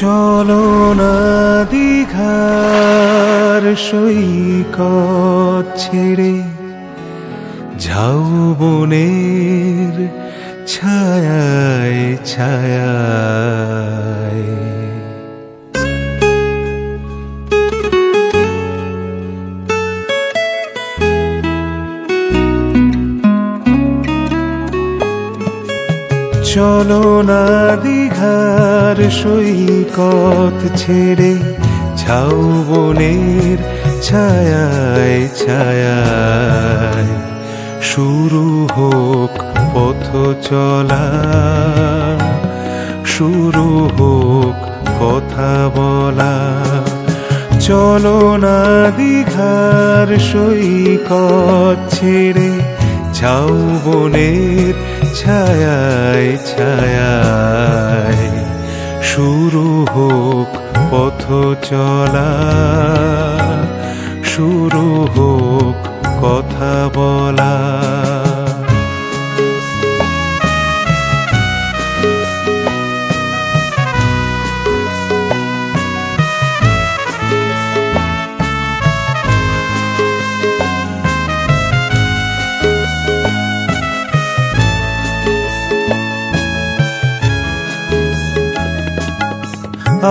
চলো না দীঘার সৈকত ছেড়ে ঝাউবনের ছায়ায় ছায়ায়। চলো না দীঘার সৈকত ছেড়ে ঝাউবনের ছায়ায় ছায়ায়। শুরু হোক পথ চলা, শুরু হোক কথা বলা। চলো না দীঘার সৈকত ছেড়ে ঝাউবনের ছায়ায় ছায়ায়। শুরু হোক পথ চলা, শুরু হোক কথা বলা।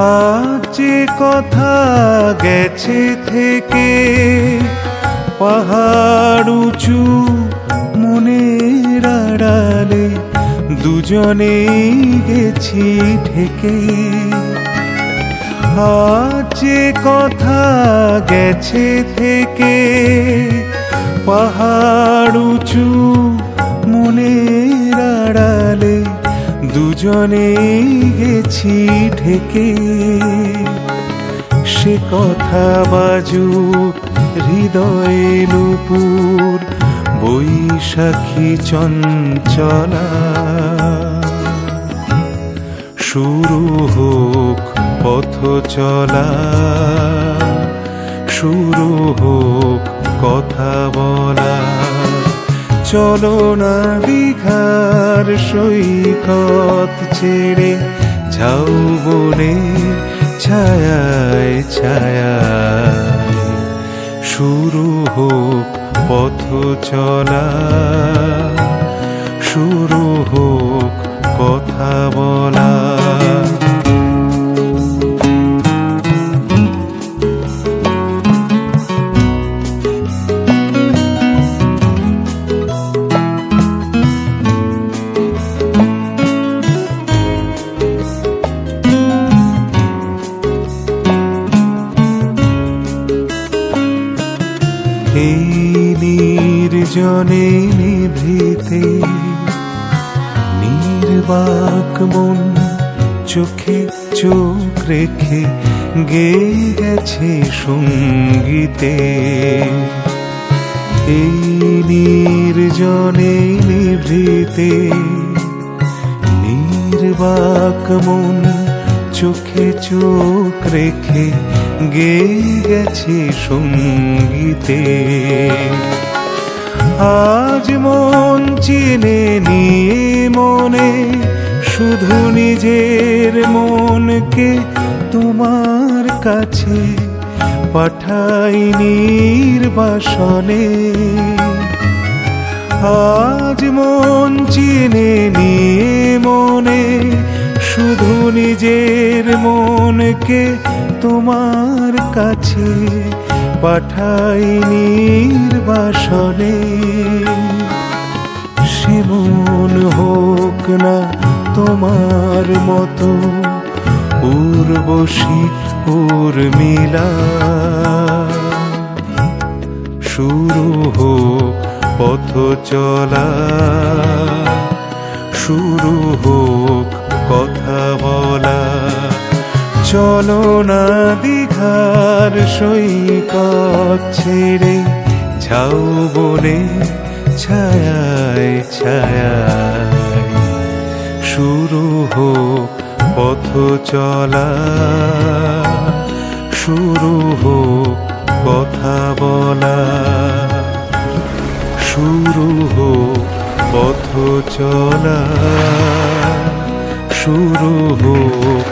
আজ যে কথা গেছে থেকে পাহাড় উঁচু মনের আড়ালে দুজনেই গেছি ঢেকে। আজ যে কথা গেছে থেকে পাহাড় উঁচু মনের আড়ালে দুজনেই গেছি ঢেকে। সে কথা বাজুক হৃদয়ে নূপুর বৈশাখী চঞ্চলা। শুরু হোক পথ চলা, শুরু হোক কথা বলা। চলো না দীঘার সৈকত ছেড়ে ঝাউবনের ছায়ায় ছায়ায়। শুরু হোক পথ চলা, শুরু হোক কথা বলা। এই নির্জনে নিভৃতে নির্বাক মন চোখে চোখ রেখে গেয়ে গেছে সঙ্গীতে। এই নির্জনে নিভৃতে নির্বাক মন চোখে চোখ রেখে গেয়ে গেছে সঙ্গীতে। আজ মন চিনে নিয়ে মনে শুধু নিজের মনকে তোমার কাছে পাঠাই নির্বাসনে। আজ মন চিনে নিয়ে মনে শুধু নিজের মনকে তোমার কাছে পাঠাই নির্বাসনে। সে মন হোক না তোমার মতো উর্বশী উর্মিলা। শুরু হোক পথ চলা, শুরু হোক কথা বলা। চলো না দীঘার সৈকত ছেড়ে ঝাউবনের ছায়ায় ছায়ায়। শুরু হোক পথ চলা, শুরু হোক কথা বলা। শুরু হোক পথ চলা, শুরু হোক